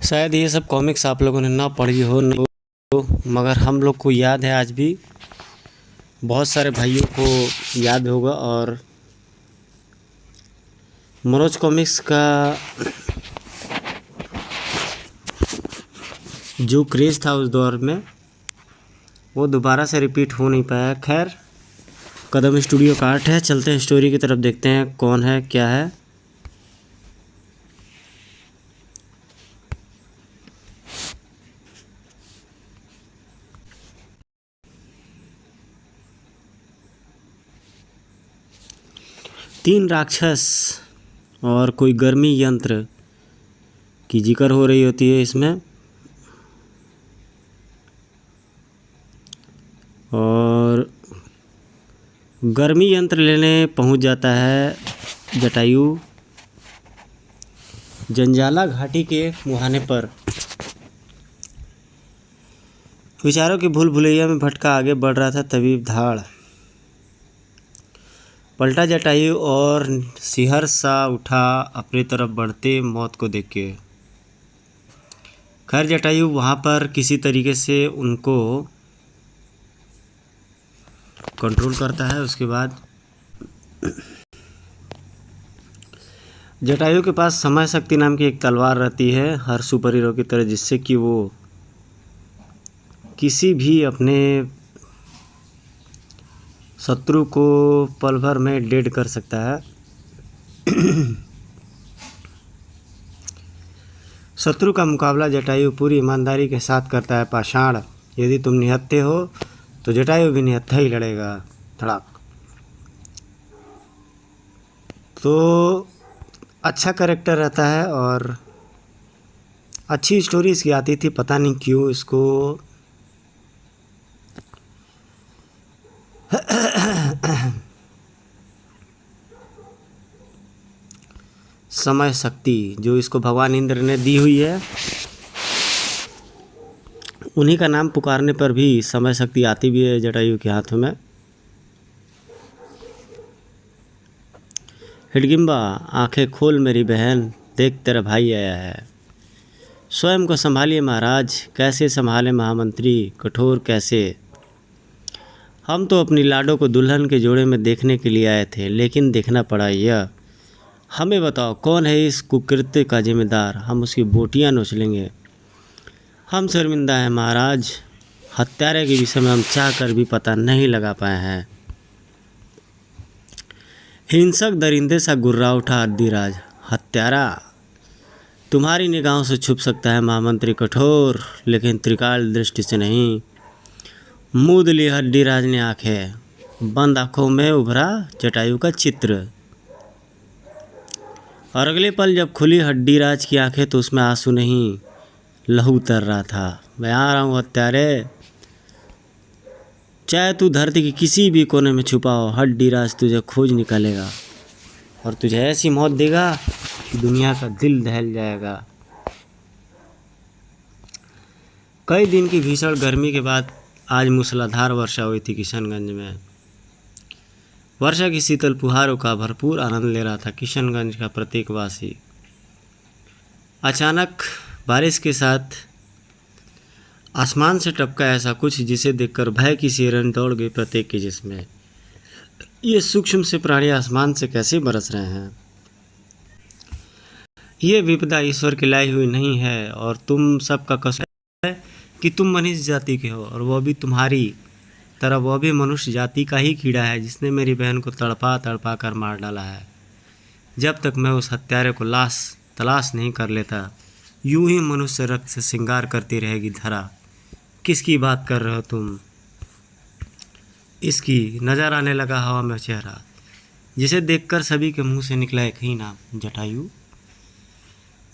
शायद ये सब कॉमिक्स आप लोगों ने ना पढ़ी हो न हो, मगर हम लोग को याद है आज भी। बहुत सारे भाइयों को याद होगा। और मनोज कॉमिक्स का जो क्रेज़ था उस दौर में, वो दोबारा से रिपीट हो नहीं पाया। खैर, कदम स्टूडियो का आर्ट है। चलते हैं स्टोरी की तरफ, देखते हैं कौन है क्या है। तीन राक्षस और कोई गर्मी यंत्र की जिक्र हो रही होती है इसमें। और गर्मी यंत्र लेने पहुंच जाता है जटायु जंजाला घाटी के मुहाने पर। विचारों की भूल भुलैया में भटका आगे बढ़ रहा था, तभी धाड़ पलटा जटायु और सिहर सा उठा अपनी तरफ बढ़ते मौत को देख के। खैर, जटायु वहाँ पर किसी तरीके से उनको कंट्रोल करता है। उसके बाद जटायु के पास समय शक्ति नाम की एक तलवार रहती है, हर सुपर हीरो की तरह, जिससे कि वो किसी भी अपने शत्रु को पल भर में डेड कर सकता है। शत्रु का मुकाबला जटायु पूरी ईमानदारी के साथ करता है। पाषाण, यदि तुम निहत्थे हो तो जटायु भी निहत्था ही लड़ेगा। धड़ाक। तो अच्छा कैरेक्टर रहता है और अच्छी स्टोरी इसकी आती थी। पता नहीं क्यों इसको समय शक्ति जो इसको भगवान इंद्र ने दी हुई है, उन्हीं का नाम पुकारने पर भी समय शक्ति आती भी है जटायु के हाथों में। हिडगिम्बा, आंखें खोल मेरी बहन, देख तेरा भाई आया है। स्वयं को संभालिए महाराज। कैसे संभाले महामंत्री, कठोर कैसे। हम तो अपनी लाडो को दुल्हन के जोड़े में देखने के लिए आए थे, लेकिन देखना पड़ा यह। हमें बताओ कौन है इस कुकृत्य का जिम्मेदार, हम उसकी बोटियां नोच लेंगे। हम शर्मिंदा हैं महाराज, हत्यारे के विषय में हम चाह कर भी पता नहीं लगा पाए हैं। हिंसक दरिंदे सा गुर्रा उठा अद्दिराज। हत्यारा तुम्हारी निगाहों से छुप सकता है महामंत्री कठोर, लेकिन त्रिकाल दृष्टि से नहीं। मूद ली हड्डीराज ने आंखें, बंद आंखों में उभरा जटायु का चित्र। और अगले पल जब खुली हड्डीराज की आंखें तो उसमें आंसू नहीं, लहू उतर रहा था। मैं आ रहा हूँ हत्यारे, चाहे तू धरती के किसी भी कोने में छुपा हो, हड्डीराज तुझे खोज निकालेगा और तुझे ऐसी मौत देगा कि दुनिया का दिल दहल जाएगा। कई दिन की भीषण गर्मी के बाद आज मूसलाधार वर्षा हुई थी किशनगंज में। वर्षा की शीतल फुहारों का भरपूर आनंद ले रहा था किशनगंज का प्रत्येक वासी। अचानक बारिश के साथ आसमान से टपका ऐसा कुछ जिसे देखकर भय की सिरन दौड़ गई प्रत्येक के जिस्म। ये सूक्ष्म से प्राणी आसमान से कैसे बरस रहे हैं। ये विपदा ईश्वर की लाई हुई नहीं है और तुम सबका कसूर है कि तुम मनुष्य जाति के हो, और वह भी तुम्हारी तरह वह भी मनुष्य जाति का ही कीड़ा है जिसने मेरी बहन को तड़पा तड़पा कर मार डाला है। जब तक मैं उस हत्यारे को तलाश नहीं कर लेता, यूं ही मनुष्य रक्त से श्रृंगार करती रहेगी धरा। किसकी बात कर रहे हो तुम। इसकी नजर आने लगा हवा में चेहरा, जिसे देखकर सभी के मुंह से निकला एक ही नाम, जटायु।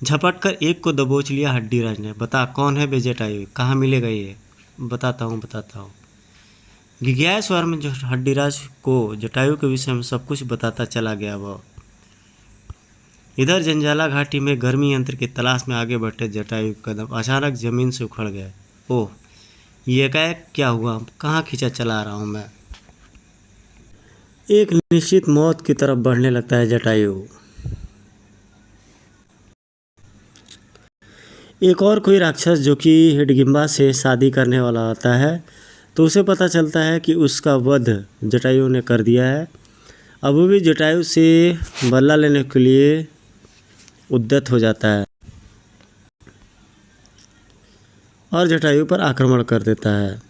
झपट कर एक को दबोच लिया हड्डीराज ने। बता कौन है बे जटायु, कहाँ मिलेगा ये। बताता हूँ। गिग्याए स्वर में जो हड्डीराज को जटायु के विषय में सब कुछ बताता चला गया। वह इधर जंजाला घाटी में गर्मी यंत्र की तलाश में आगे बढ़े जटायु के कदम अचानक जमीन से उखड़ गए। ओह, ये एकाएक क्या हुआ, कहाँ खींचा चला रहा हूँ मैं। एक निश्चित मौत की तरफ बढ़ने लगता है जटायु। एक और कोई राक्षस जो कि हिडगिम्बा से शादी करने वाला होता है, तो उसे पता चलता है कि उसका वध जटायु ने कर दिया है। अब वो भी जटायु से बदला लेने के लिए उद्यत हो जाता है और जटायु पर आक्रमण कर देता है।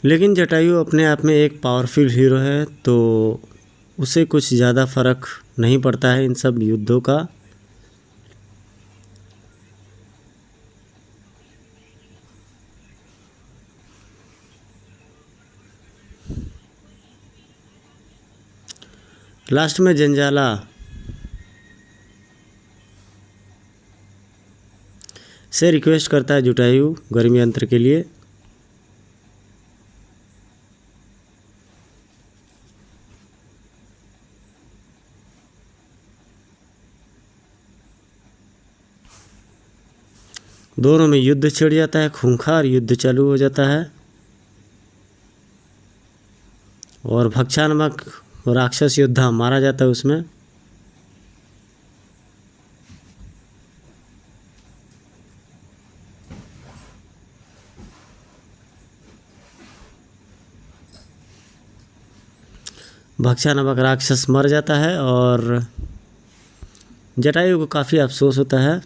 लेकिन जटायु अपने आप में एक पावरफुल हीरो है, तो उसे कुछ ज़्यादा फर्क नहीं पड़ता है इन सब युद्धों का। लास्ट में जंजाला से रिक्वेस्ट करता है जटायु गर्मी यंत्र के लिए। दोनों में युद्ध छिड़ जाता है, खूंखार युद्ध चालू हो जाता है और भक्षा नामक राक्षस योद्धा मारा जाता है उसमें। भक्षा नामक राक्षस मर जाता है और जटायु को काफ़ी अफसोस होता है।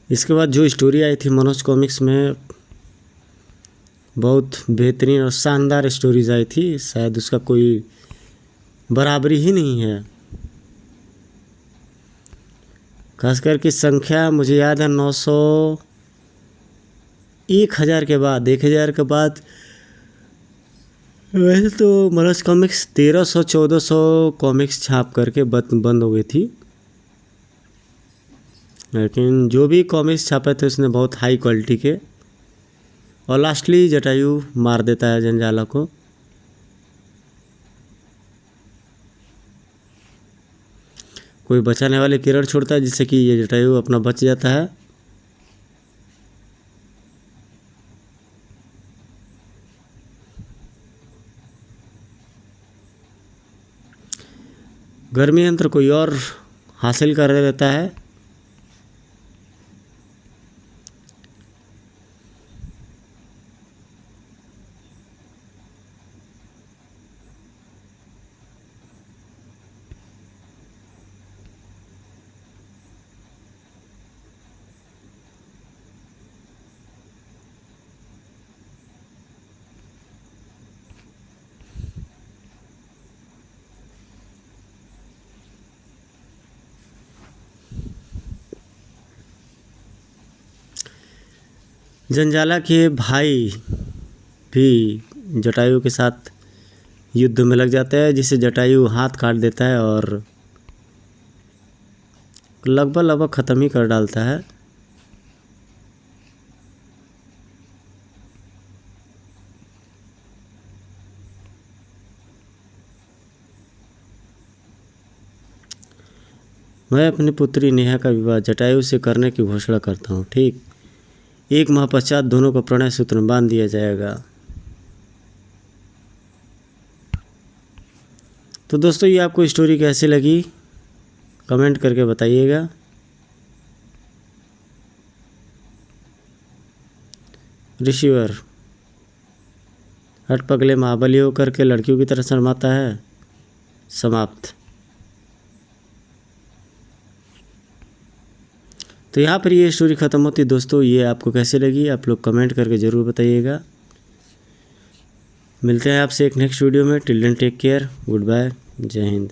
इसके बाद जो स्टोरी आई थी मनोज कॉमिक्स में, बहुत बेहतरीन और शानदार स्टोरीज आई थी, शायद उसका कोई बराबरी ही नहीं है। खासकर की संख्या मुझे याद है 900, 1000 के बाद, 1000 के बाद वैसे तो मनोज कॉमिक्स 1300-1400 कॉमिक्स छाप करके बंद हो गई थी, लेकिन जो भी कॉमिक्स छापे थे उसने बहुत हाई क्वालिटी के। और लास्टली जटायु मार देता है जंजाला को। कोई बचाने वाले किरण छोड़ता है जिससे कि ये जटायु अपना बच जाता है। गर्मी यंत्र कोई और हासिल कर लेता है। जंजाला के भाई भी जटायु के साथ युद्ध में लग जाता है, जिसे जटायु हाथ काट देता है और लगभग ख़त्म ही कर डालता है। मैं अपनी पुत्री नेहा का विवाह जटायु से करने की घोषणा करता हूँ। ठीक 1 माह पश्चात दोनों को प्रणय सूत्र में बांध दिया जाएगा। तो दोस्तों ये आपको स्टोरी कैसी लगी कमेंट करके बताइएगा। ऋषिवर हट पगले महाबली होकर के लड़कियों की तरह शर्माता है। समाप्त। तो यहाँ पर ये स्टोरी ख़त्म होती है। दोस्तों ये आपको कैसे लगी आप लोग कमेंट करके ज़रूर बताइएगा। मिलते हैं आपसे एक नेक्स्ट वीडियो में। Till then take care, goodbye, जय हिंद।